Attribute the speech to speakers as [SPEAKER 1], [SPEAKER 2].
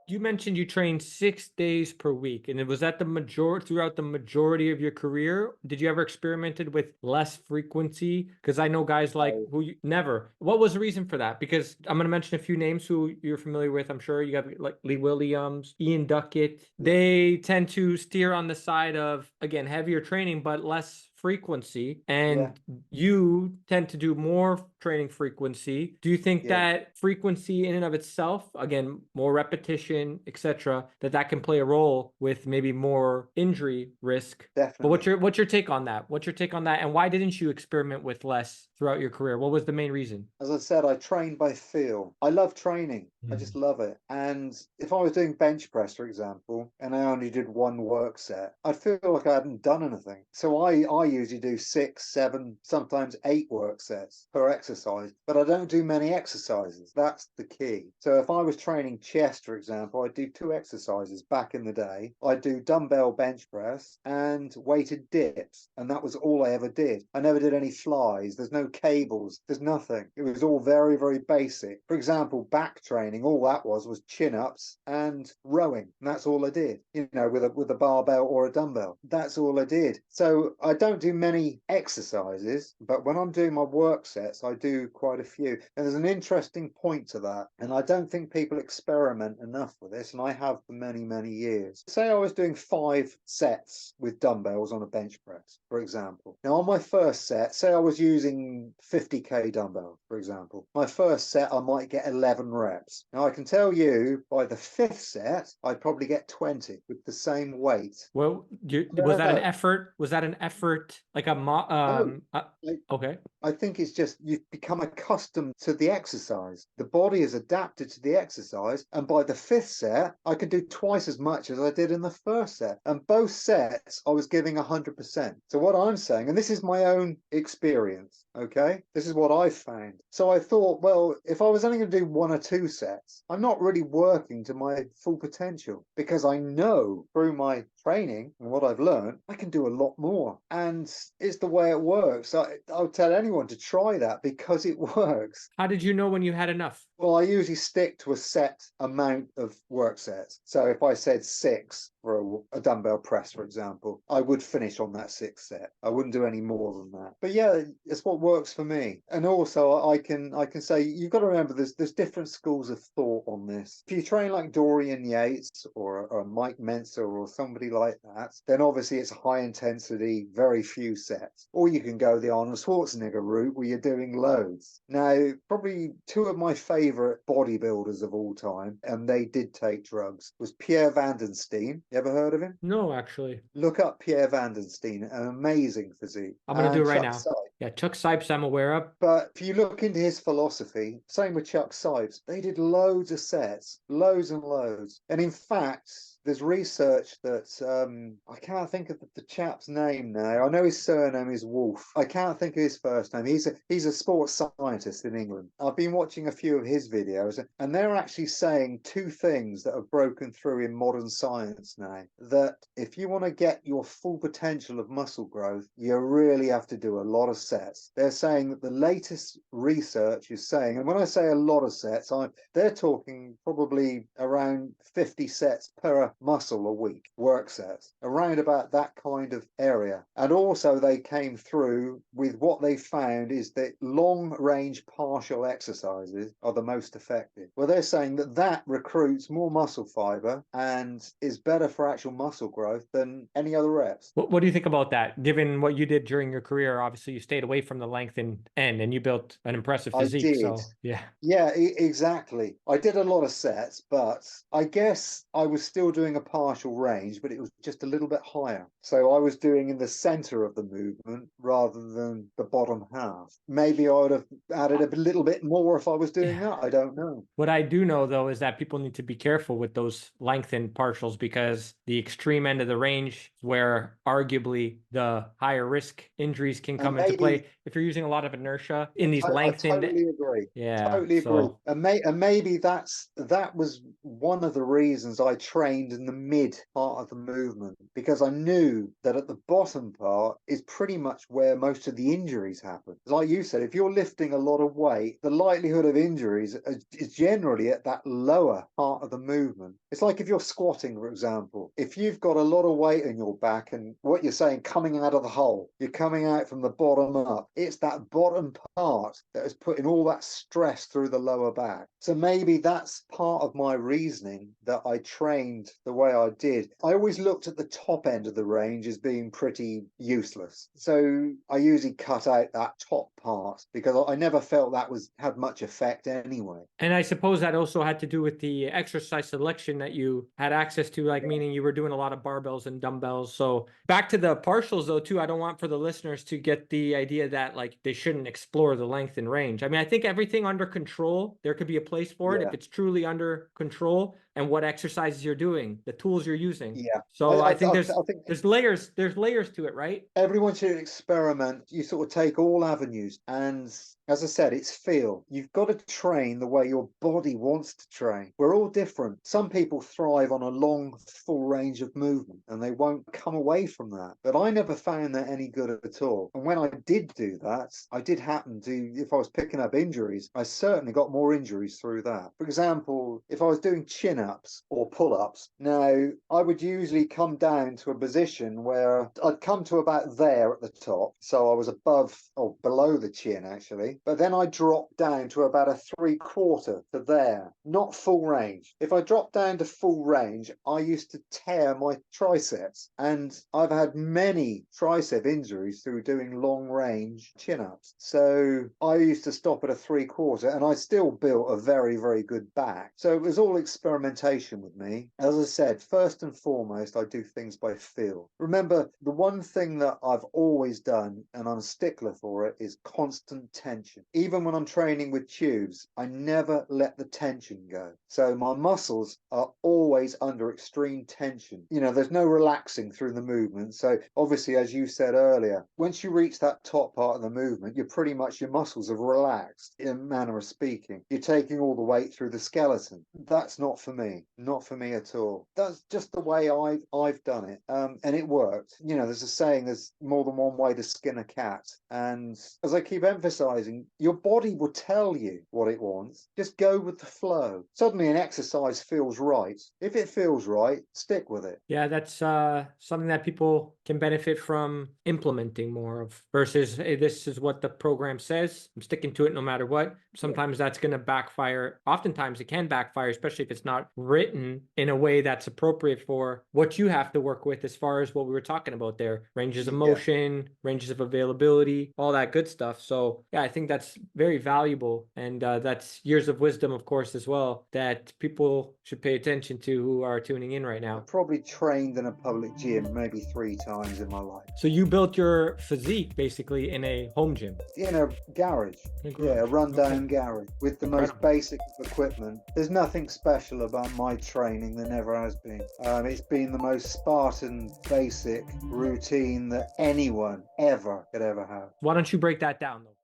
[SPEAKER 1] You mentioned you trained 6 days per week, and was that the majority throughout the majority of your career? Did you ever experimented with less frequency? Because I know guys like who never. What was the reason for that? Because I'm going to mention a few names who you're familiar with. I'm sure you have like Lee Williams, Ian Duckett. They tend to steer on the side of, again, heavier training, but less frequency, and you tend to do more training frequency. Do you think that frequency in and of itself, again, more repetition, etc., that can play a role with maybe more injury risk?
[SPEAKER 2] Definitely.
[SPEAKER 1] But what's your take on that? What's your take on that? And why didn't you experiment with less throughout your career? What was the main reason?
[SPEAKER 2] As I said, I train by feel. I love training. I just love it. And if I was doing bench press, for example, and I only did one work set, I'd feel like I hadn't done anything. So I usually do 6, 7, sometimes 8 work sets per exercise, but I don't do many exercises. That's the key. So if I was training chest, for example, I'd do 2 exercises back in the day. I'd do dumbbell bench press and weighted dips. And that was all I ever did. I never did any flies. There's no cables. There's nothing. It was all very, very basic. For example, back training, all that was chin-ups and rowing. And that's all I did, you know, with a barbell or a dumbbell. That's all I did. So I don't do many exercises, but when I'm doing my work sets, I do quite a few. And there's an interesting point to that. And I don't think people experiment enough with this, and I have for many, many years. Say I was doing 5 sets with dumbbells on a bench press, for example. Now on my first set, say I was using 50k dumbbell, for example. My first set, I might get 11 reps. Now I can tell you by the 5th set, I'd probably get 20 with the same weight.
[SPEAKER 1] Well, was that an effort? Was that an effort like okay.
[SPEAKER 2] I think it's just you've become accustomed to the exercise. The body is adapted to the exercise. And by the 5th set, I could do twice as much as I did in the first set. And both sets, I was giving 100%. So what I'm saying, and this is my own experience, okay? This is what I found. So I thought, well, if I was only going to do 1 or 2 sets, I'm not really working to my full potential, because I know through my training and what I've learned, I can do a lot more. And it's the way it works. I'll tell anyone to try that because it works.
[SPEAKER 1] How did you know when you had enough?
[SPEAKER 2] Well, I usually stick to a set amount of work sets. So if I said 6 for a dumbbell press, for example, I would finish on that 6th set. I wouldn't do any more than that. But yeah, it's what works for me. And also I can say, you've got to remember there's different schools of thought on this. If you train like Dorian Yates or Mike Mensa or somebody like that, then obviously it's high intensity, very few sets. Or you can go the Arnold Schwarzenegger route where you're doing loads. Now, probably 2 of my favorite bodybuilders of all time, and they did take drugs, was Pierre Vandenstein. You ever heard of him?
[SPEAKER 1] No, actually.
[SPEAKER 2] Look up Pierre Vandenstein, an amazing physique.
[SPEAKER 1] I'm going to do it right
[SPEAKER 2] Chuck
[SPEAKER 1] now.
[SPEAKER 2] Sipes.
[SPEAKER 1] Yeah, Chuck Sipes I'm aware of.
[SPEAKER 2] But if you look into his philosophy, same with Chuck Sipes, they did loads of sets, loads and loads. And in fact, there's research that I can't think of the chap's name now. I know his surname is Wolf. I can't think of his first name. He's a sports scientist in England. I've been watching a few of his videos, and they're actually saying 2 things that have broken through in modern science now. That if you want to get your full potential of muscle growth, you really have to do a lot of sets. They're saying that the latest research is saying, and when I say a lot of sets, they're talking probably around 50 sets per muscle a week, work sets, around about that kind of area. And also they came through with what they found is that long range partial exercises are the most effective. Well, they're saying that recruits more muscle fiber and is better for actual muscle growth than any other reps.
[SPEAKER 1] What do you think about that? Given what you did during your career, obviously you stayed away from the length and end, and you built an impressive physique.
[SPEAKER 2] I did.
[SPEAKER 1] So yeah.
[SPEAKER 2] Yeah, exactly. I did a lot of sets, but I guess I was still doing a partial range, but it was just a little bit higher. So I was doing in the center of the movement rather than the bottom half. Maybe I would have added a little bit more if I was doing that. I don't know.
[SPEAKER 1] What I do know, though, is that people need to be careful with those lengthened partials, because the extreme end of the range is where arguably the higher risk injuries can come into play. way if you're using a lot of inertia in these
[SPEAKER 2] I
[SPEAKER 1] lengthened.
[SPEAKER 2] totally agree.
[SPEAKER 1] Yeah.
[SPEAKER 2] Totally agree.
[SPEAKER 1] So
[SPEAKER 2] And maybe that was one of the reasons I trained in the mid part of the movement, because I knew that at the bottom part is pretty much where most of the injuries happen. Like you said, if you're lifting a lot of weight, the likelihood of injuries is generally at that lower part of the movement. It's like if you're squatting, for example, if you've got a lot of weight in your back and what you're saying coming out of the hole, you're coming out from the bottom up, it's that bottom part that is putting all that stress through the lower back. So maybe that's part of my reasoning that I trained the way I did. I always looked at the top end of the range as being pretty useless. So I usually cut out that top part because I never felt that had much effect anyway.
[SPEAKER 1] and I suppose that also had to do with the exercise selection that you had access to, like meaning you were doing a lot of barbells and dumbbells. So back to the partials though, too, I don't want for the listeners to get the idea that like they shouldn't explore the length and range. I mean, I think everything under control, there could be a place for it if it's truly under control and what exercises you're doing, the tools you're using.
[SPEAKER 2] Yeah.
[SPEAKER 1] So I think
[SPEAKER 2] I think
[SPEAKER 1] there's layers to it, right?
[SPEAKER 2] everyone should experiment. You sort of take all avenues, and as I said, it's feel. You've got to train the way your body wants to train. We're all different. Some people thrive on a long, full range of movement and they won't come away from that. But I never found that any good at all. And when I did do that, I did happen to, if I was picking up injuries, I certainly got more injuries through that. For example, if I was doing chin-ups or pull-ups, now I would usually come down to a position where I'd come to about there at the top. So I was above or below the chin actually. But then I dropped down to about a 3/4 to there, not full range. If I dropped down to full range, I used to tear my triceps. And I've had many tricep injuries through doing long range chin-ups. So I used to stop at a 3/4 and I still built a very, very good back. So it was all experimentation with me. As I said, first and foremost, I do things by feel. Remember, the one thing that I've always done, and I'm a stickler for it, is constant tension. Even when I'm training with tubes, I never let the tension go. So my muscles are always under extreme tension. You know, there's no relaxing through the movement. So obviously, as you said earlier, once you reach that top part of the movement, you're pretty much, your muscles have relaxed in a manner of speaking. You're taking all the weight through the skeleton. That's not for me. Not for me at all. That's just the way I've done it. And it worked. You know, there's a saying, there's more than one way to skin a cat. And as I keep emphasizing, your body will tell you what it wants. Just go with the flow. Suddenly an exercise feels right. If it feels right, stick with it.
[SPEAKER 1] Yeah, that's something that people can benefit from implementing more of versus, hey, this is what the program says. I'm sticking to it no matter what. Sometimes that's going to backfire. Oftentimes it can backfire, especially if it's not written in a way that's appropriate for what you have to work with as far as what we were talking about there. Ranges of motion, ranges of availability, all that good stuff. So yeah, I think that's very valuable. And that's years of wisdom, of course, as well, that people should pay attention to who are tuning in right now.
[SPEAKER 2] I've probably trained in a public gym maybe 3 times in my life.
[SPEAKER 1] So you built your physique basically in a home gym?
[SPEAKER 2] In a garage. Yeah, a rundown garage with the most basic of equipment. There's nothing special about my training. There never has been. It's been the most Spartan, basic routine that anyone ever could ever have.
[SPEAKER 1] Why don't you break that down though?